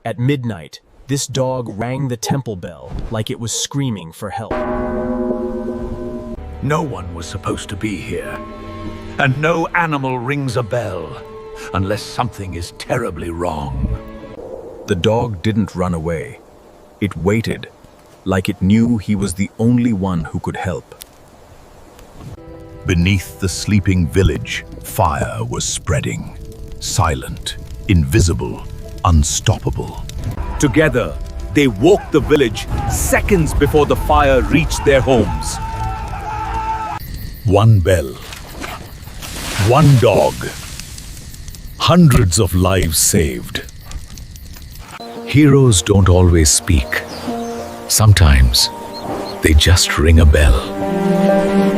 At midnight, this dog rang the temple bell like it was screaming for help. No one was supposed to be here. And no animal rings a bell unless something is terribly wrong. The dog didn't run away. It waited, like it knew he was the only one who could help. Beneath the sleeping village, fire was spreading. Silent, invisible, unstoppable. Together, they woke the village seconds before the fire reached their homes. One bell. One dog. Hundreds of lives saved. Heroes don't always speak. Sometimes they just ring a bell.